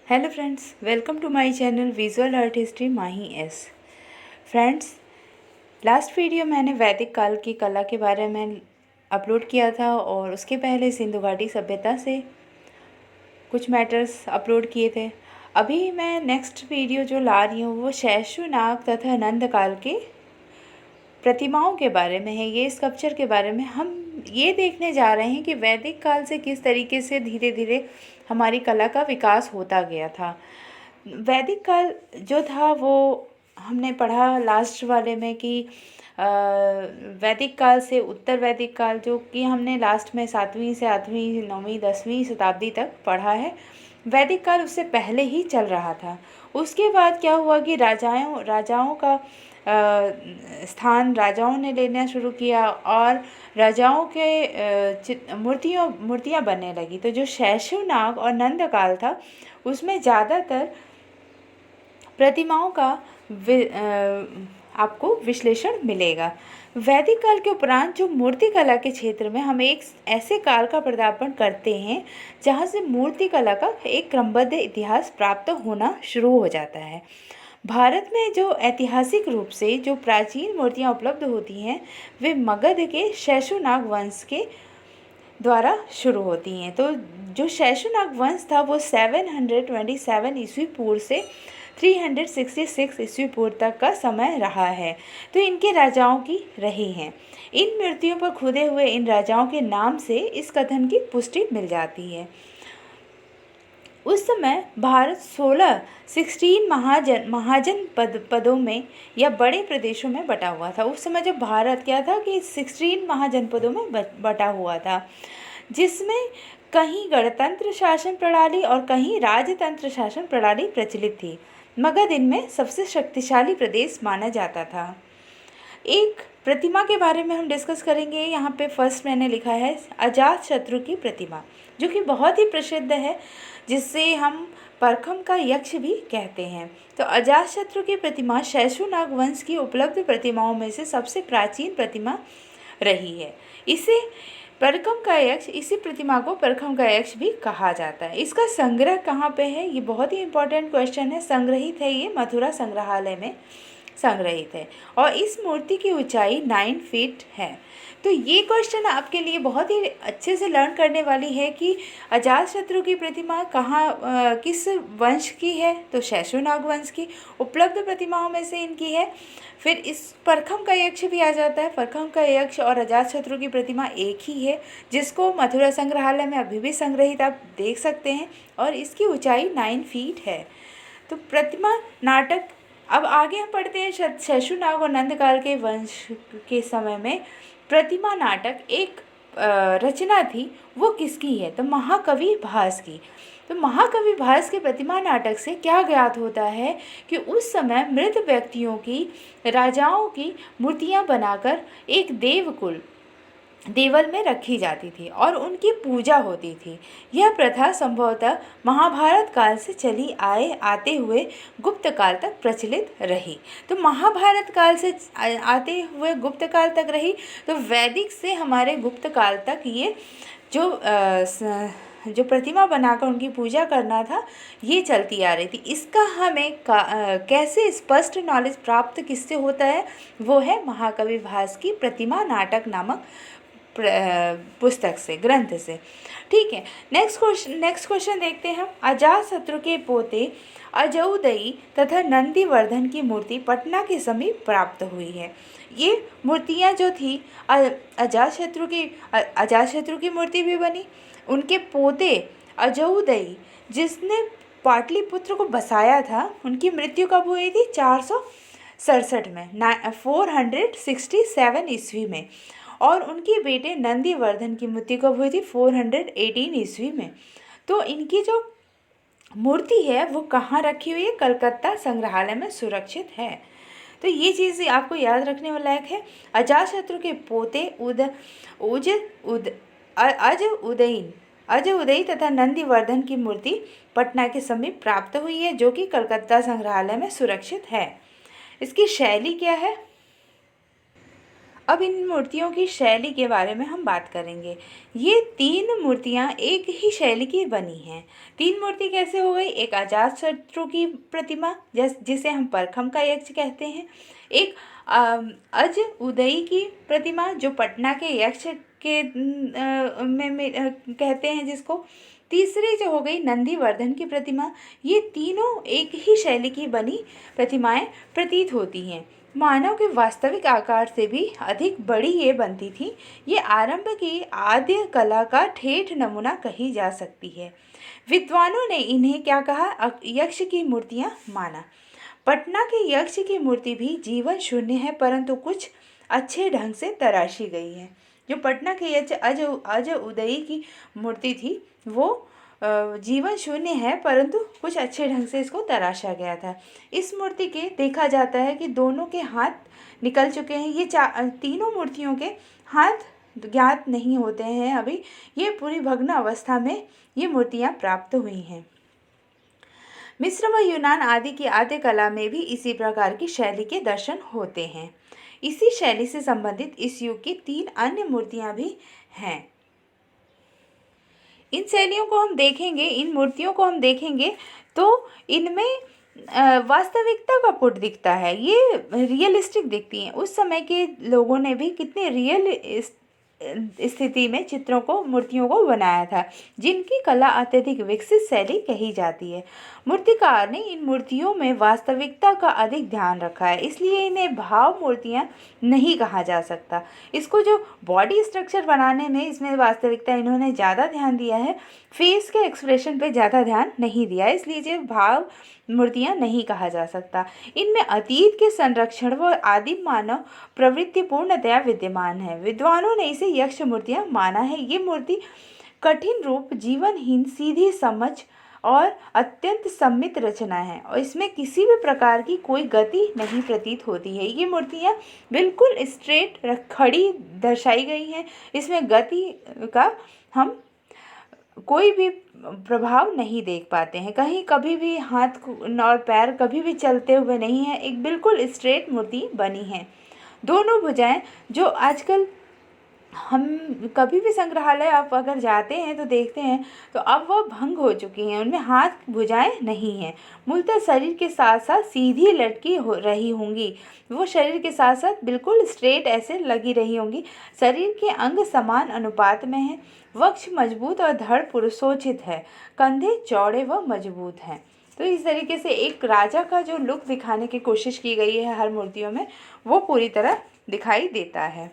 Hello friends, welcome to my channel visual art history Mahi S. Friends, last video मैंने वैदिक काल की कला के बारे में अपलोड किया था और उसके पहले सिंधु घाटी सभ्यता से कुछ मैटर्स अपलोड किए थे। अभी मैं नेक्स्ट वीडियो जो ला रही हूँ वो शैशुनाग तथा नंद काल के प्रतिमाओं के बारे में है। ये स्कल्पचर के बारे में हम ये देखने जा रहे हैं कि वैदिक काल से किस तरीके से धीरे धीरे हमारी कला का विकास होता गया था। वैदिक काल जो था वो हमने पढ़ा लास्ट वाले में कि वैदिक काल से उत्तर वैदिक काल, जो कि हमने लास्ट में 7वीं से 8वीं 9वीं 10वीं शताब्दी तक पढ़ा है। वैदिक काल उससे पहले ही चल रहा था। उसके बाद क्या हुआ कि राजाओं का स्थान राजाओं ने लेना शुरू किया और राजाओं के मूर्तियाँ बनने लगी। तो जो शैशवनाग और नंद काल था उसमें ज़्यादातर प्रतिमाओं का आपको विश्लेषण मिलेगा। वैदिक काल के उपरांत जो मूर्ति कला के क्षेत्र में हम एक ऐसे काल का पदार्पण करते हैं जहाँ से मूर्ति कला का एक क्रमबद्ध इतिहास प्राप्त होना शुरू हो जाता है। भारत में जो ऐतिहासिक रूप से जो प्राचीन मूर्तियाँ उपलब्ध होती हैं वे मगध के शैशुनाग वंश के द्वारा शुरू होती हैं। तो जो शैशुनाग वंश था वो 727 ईस्वी पूर्व से 366 ईस्वी पूर्व तक का समय रहा है। तो इनके राजाओं की रही हैं। इन मूर्तियों पर खुदे हुए इन राजाओं के नाम से इस कथन की पुष्टि मिल जाती है। उस समय भारत 16 महाजन पदों में या बड़े प्रदेशों में बटा हुआ था। उस समय जब भारत क्या था कि 16 महाजनपदों में बटा हुआ था, जिसमें कहीं गणतंत्र शासन प्रणाली और कहीं राजतंत्र शासन प्रणाली प्रचलित थी। मगध इनमें सबसे शक्तिशाली प्रदेश माना जाता था। एक प्रतिमा के बारे में हम डिस्कस करेंगे। यहाँ पे फर्स्ट मैंने लिखा है अजातशत्रु की प्रतिमा, जो कि बहुत ही प्रसिद्ध है, जिससे हम परखम का यक्ष भी कहते हैं। तो अजातशत्रु की प्रतिमा शैशुनाग वंश की उपलब्ध प्रतिमाओं में से सबसे प्राचीन प्रतिमा रही है। इसी प्रतिमा को परखम का यक्ष भी कहा जाता है। इसका संग्रह कहाँ पे है, ये बहुत ही इंपॉर्टेंट क्वेश्चन है। संग्रहित है ये मथुरा संग्रहालय में संग्रहित है और इस मूर्ति की ऊंचाई 9 फीट है। तो ये क्वेश्चन आपके लिए बहुत ही अच्छे से लर्न करने वाली है कि अजातशत्रु की प्रतिमा कहाँ किस वंश की है। तो शैशुनाग वंश की उपलब्ध प्रतिमाओं में से इनकी है। फिर इस परखम का यक्ष भी आ जाता है। परखम का यक्ष और अजातशत्रु की प्रतिमा एक ही है, जिसको मथुरा संग्रहालय में अभी भी संग्रहित आप देख सकते हैं और इसकी ऊंचाई 9 फीट है। तो प्रतिमा नाटक, अब आगे हम पढ़ते हैं शैशुनाग और नंदकाल के वंश के समय में प्रतिमा नाटक एक रचना थी, वो किसकी है? तो महाकवि भास की। तो महाकवि भास के प्रतिमा नाटक से क्या ज्ञात होता है कि उस समय मृत व्यक्तियों की, राजाओं की मूर्तियां बनाकर एक देवल में रखी जाती थी और उनकी पूजा होती थी। यह प्रथा संभवतः महाभारत काल से चली आते हुए गुप्त काल तक प्रचलित रही। तो महाभारत काल से आते हुए गुप्त काल तक रही, तो वैदिक से हमारे गुप्त काल तक ये जो प्रतिमा बनाकर उनकी पूजा करना था, ये चलती आ रही थी। इसका हमें कैसे स्पष्ट नॉलेज प्राप्त किससे होता है? वो है महाकवि भास की प्रतिमा नाटक नामक पुस्तक से, ग्रंथ से। ठीक है, नेक्स्ट क्वेश्चन देखते हैं हम। अजातशत्रु के पोते अजौदयी तथा नंदीवर्धन की मूर्ति पटना के समीप प्राप्त हुई है। ये मूर्तियाँ जो थी अजातशत्रु की मूर्ति भी बनी। उनके पोते अजौदयी, जिसने पाटलिपुत्र को बसाया था, उनकी मृत्यु कब हुई थी? 467 में, 467 ईस्वी में। और उनके बेटे नंदीवर्धन की मृत्यु कब हुई थी? 418 ईस्वी में। तो इनकी जो मूर्ति है वो कहाँ रखी हुई है? कलकत्ता संग्रहालय में सुरक्षित है। तो ये चीज़ आपको याद रखने वाला लायक है। अजातशत्रु के पोते अजउदयी तथा नंदीवर्धन की मूर्ति पटना के समीप प्राप्त हुई है, जो कि कलकत्ता संग्रहालय में सुरक्षित है। इसकी शैली क्या है? अब इन मूर्तियों की शैली के बारे में हम बात करेंगे। ये 3 मूर्तियाँ एक ही शैली की बनी हैं। 3 मूर्ति कैसे हो गई? एक अजातशत्रु की प्रतिमा जिसे हम परखम का यक्ष कहते हैं, एक अज उदयी की प्रतिमा जो पटना के यक्ष के कहते हैं जिसको, तीसरी जो हो गई नंदीवर्धन की प्रतिमा। ये तीनों एक ही शैली की बनी प्रतिमाएं प्रतीत होती हैं। मानव के वास्तविक आकार से भी अधिक बड़ी ये बनती थी। ये आरंभ की आद्य कला का ठेठ नमूना कही जा सकती है। विद्वानों ने इन्हें क्या कहा? यक्ष की मूर्तियां माना। पटना के यक्ष की मूर्ति भी जीवन शून्य है, परंतु कुछ अच्छे ढंग से तराशी गई है। जो पटना के यक्ष अज उदयी की मूर्ति थी वो जीवन शून्य है, परंतु कुछ अच्छे ढंग से इसको तराशा गया था। इस मूर्ति के देखा जाता है कि दोनों के हाथ निकल चुके हैं। ये तीनों मूर्तियों के हाथ ज्ञात नहीं होते हैं अभी। ये पूरी भग्न अवस्था में ये मूर्तियां प्राप्त हुई हैं। मिस्र व यूनान आदि की आद्य कला में भी इसी प्रकार की शैली के दर्शन होते हैं। इसी शैली से संबंधित इस युग की 3 अन्य मूर्तियां भी हैं। इन शैलियों को हम देखेंगे, इन मूर्तियों को हम देखेंगे तो इनमें वास्तविकता का पुट दिखता है। ये रियलिस्टिक दिखती हैं। उस समय के लोगों ने भी कितने रियल स्थिति में चित्रों को, मूर्तियों को बनाया था, जिनकी कला अत्यधिक विकसित शैली कही जाती है। मूर्तिकार ने इन मूर्तियों में वास्तविकता का अधिक ध्यान रखा है, इसलिए इन्हें भाव मूर्तियाँ नहीं कहा जा सकता। इसको जो बॉडी स्ट्रक्चर बनाने में इसमें वास्तविकता इन्होंने ज़्यादा ध्यान दिया है, फेस के एक्सप्रेशन पे ज़्यादा ध्यान नहीं दिया, इसलिए ये भाव मूर्तियाँ नहीं कहा जा सकता। इनमें अतीत के संरक्षण व आदिम मानव प्रवृत्ति पूर्णतया विद्यमान है। विद्वानों ने इसे यक्ष मूर्तियाँ माना है। ये मूर्ति कठिन रूप, जीवनहीन, सीधी समझ और अत्यंत सम्मित रचना है और इसमें किसी भी प्रकार की कोई गति नहीं प्रतीत होती है। ये मूर्तियाँ बिल्कुल स्ट्रेट खड़ी दर्शाई गई हैं। इसमें गति का हम कोई भी प्रभाव नहीं देख पाते हैं। कहीं कभी भी हाथ और पैर कभी भी चलते हुए नहीं है। एक बिल्कुल स्ट्रेट मूर्ति बनी है। दोनों भुजाएं, जो आजकल हम कभी भी संग्रहालय आप अगर जाते हैं तो देखते हैं तो अब वह भंग हो चुकी हैं। उनमें हाथ भुजाएं नहीं हैं। मूलतः शरीर के साथ साथ सीधी लटकी हो रही होंगी। वो शरीर के साथ साथ बिल्कुल स्ट्रेट ऐसे लगी रही होंगी। शरीर के अंग समान अनुपात में हैं। वक्ष मजबूत और धड़ पुरुषोचित है। कंधे चौड़े व मजबूत हैं। तो इस तरीके से एक राजा का जो लुक दिखाने की कोशिश की गई है हर मूर्तियों में, वो पूरी तरह दिखाई देता है।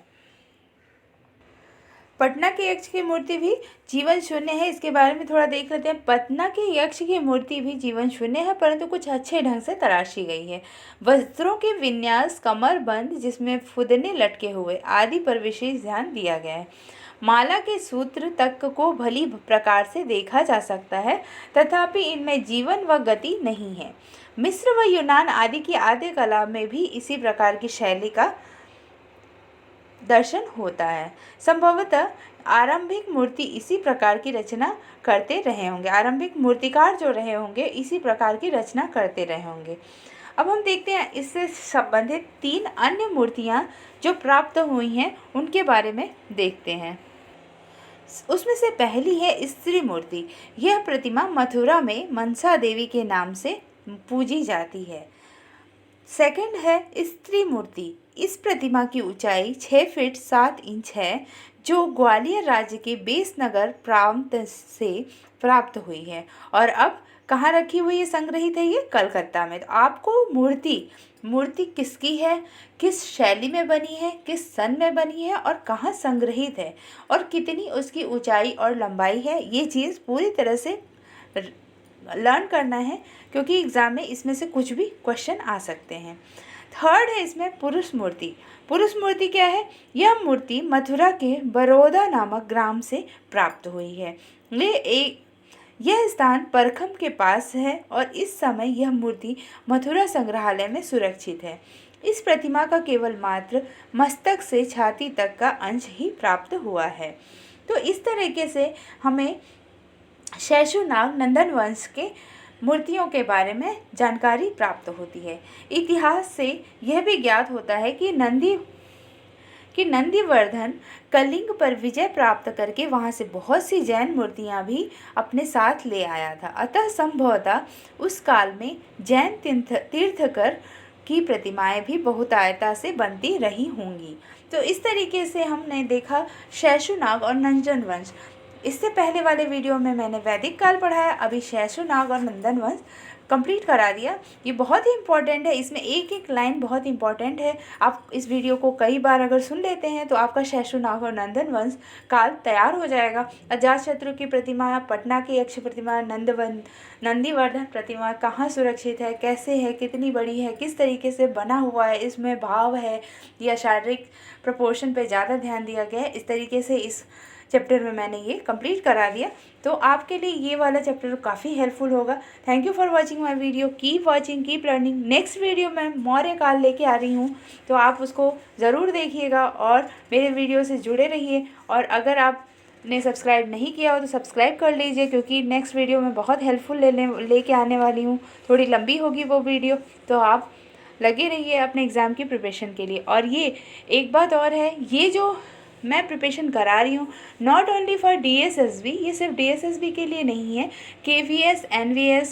पटना के यक्ष की मूर्ति भी जीवन शून्य है। इसके बारे में थोड़ा देख लेते हैं। पटना के यक्ष की मूर्ति भी जीवन शून्य है, परंतु कुछ अच्छे ढंग से तराशी गई है। वस्त्रों के विन्यास, कमरबंद जिसमें फुदने लटके हुए आदि पर विशेष ध्यान दिया गया है। माला के सूत्र तक को भली प्रकार से देखा जा सकता है, तथापि इनमें जीवन व गति नहीं है। मिस्र व यूनान आदि की आद्य कला में भी इसी प्रकार की शैली का दर्शन होता है। संभवतः आरंभिक मूर्ति इसी प्रकार की रचना करते रहे होंगे। आरंभिक मूर्तिकार जो रहे होंगे इसी प्रकार की रचना करते रहे होंगे। अब हम देखते हैं इससे संबंधित 3 अन्य मूर्तियां जो प्राप्त हुई हैं उनके बारे में देखते हैं। उसमें से पहली है स्त्री मूर्ति। यह प्रतिमा मथुरा में मनसा देवी के नाम से पूजी जाती है। सेकंड है स्त्री मूर्ति। इस प्रतिमा की ऊंचाई 6 फीट 7 इंच है, जो ग्वालियर राज्य के बेसनगर प्रांत से प्राप्त हुई है और अब कहाँ रखी हुई है, संग्रहित है ये कलकत्ता में। तो आपको मूर्ति किसकी है, किस शैली में बनी है, किस सन में बनी है और कहाँ संग्रहित है और कितनी उसकी ऊंचाई और लंबाई है, ये चीज़ पूरी तरह से लर्न करना है, क्योंकि एग्ज़ाम में इसमें से कुछ भी क्वेश्चन आ सकते हैं। थर्ड है इसमें पुरुष मूर्ति। पुरुष मूर्ति क्या है? यह मूर्ति मथुरा के बड़ौदा नामक ग्राम से प्राप्त हुई है। यह स्थान परखम के पास है और इस समय यह मूर्ति मथुरा संग्रहालय में सुरक्षित है। इस प्रतिमा का केवल मात्र मस्तक से छाती तक का अंश ही प्राप्त हुआ है। तो इस तरीके से हमें शैशुनाग नंदन वंश के मूर्तियों के बारे में जानकारी प्राप्त होती है। इतिहास से यह भी ज्ञात होता है कि कि नंदीवर्धन कलिंग पर विजय प्राप्त करके वहाँ से बहुत सी जैन मूर्तियाँ भी अपने साथ ले आया था। अतः संभवतः उस काल में जैन तीर्थकर की प्रतिमाएं भी बहुतायता से बनती रही होंगी। तो इस तरीके से हमने देखा शैशुनाग और नंदन वंश। इससे पहले वाले वीडियो में मैंने वैदिक काल पढ़ाया, अभी शैशुनाग और नंदन वंश कंप्लीट करा दिया। ये बहुत ही इंपॉर्टेंट है, इसमें एक एक लाइन बहुत इंपॉर्टेंट है। आप इस वीडियो को कई बार अगर सुन लेते हैं तो आपका शैशुनाग और नंदन वंश काल तैयार हो जाएगा। अजातशत्रु की प्रतिमा, पटना की यक्ष प्रतिमा, नंदीवर्धन प्रतिमा कहाँ सुरक्षित है, कैसे है, कितनी बड़ी है, किस तरीके से बना हुआ है, इसमें भाव है या शारीरिक प्रपोर्शन पे ज़्यादा ध्यान दिया गया है, इस तरीके से इस चैप्टर में मैंने ये कंप्लीट करा दिया। तो आपके लिए ये वाला चैप्टर काफ़ी हेल्पफुल होगा। Thank you for watching my video. Keep watching, keep learning. Next video मैं मौर्य काल लेके आ रही हूँ, तो आप उसको ज़रूर देखिएगा और मेरे वीडियो से जुड़े रहिए। और अगर आपने सब्सक्राइब नहीं किया हो तो सब्सक्राइब कर लीजिए, क्योंकि नेक्स्ट वीडियो में बहुत हेल्पफुल लेके आने वाली हूँ। थोड़ी लंबी होगी वो वीडियो, तो आप लगे रहिए अपने एग्ज़ाम की प्रिपरेशन के लिए। और ये एक बात और है, ये जो मैं प्रिपरेशन करा रही हूँ नॉट ओनली फॉर DSSB, ये सिर्फ DSSB के लिए नहीं है, KVS, NVS,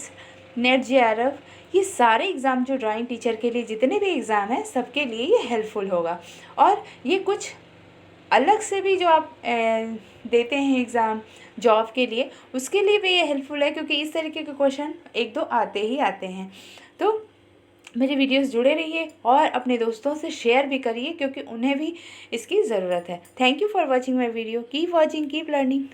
नेट JRF, ये सारे एग्ज़ाम जो ड्राइंग टीचर के लिए जितने भी एग्ज़ाम हैं सबके लिए ये हेल्पफुल होगा। और ये कुछ अलग से भी जो आप देते हैं एग्ज़ाम जॉब के लिए, उसके लिए भी ये हेल्पफुल है, क्योंकि इस तरीके के क्वेश्चन एक दो आते ही आते हैं। तो मेरे वीडियोस जुड़े रहिए और अपने दोस्तों से शेयर भी करिए, क्योंकि उन्हें भी इसकी ज़रूरत है। Thank you for watching my video. Keep watching, keep learning.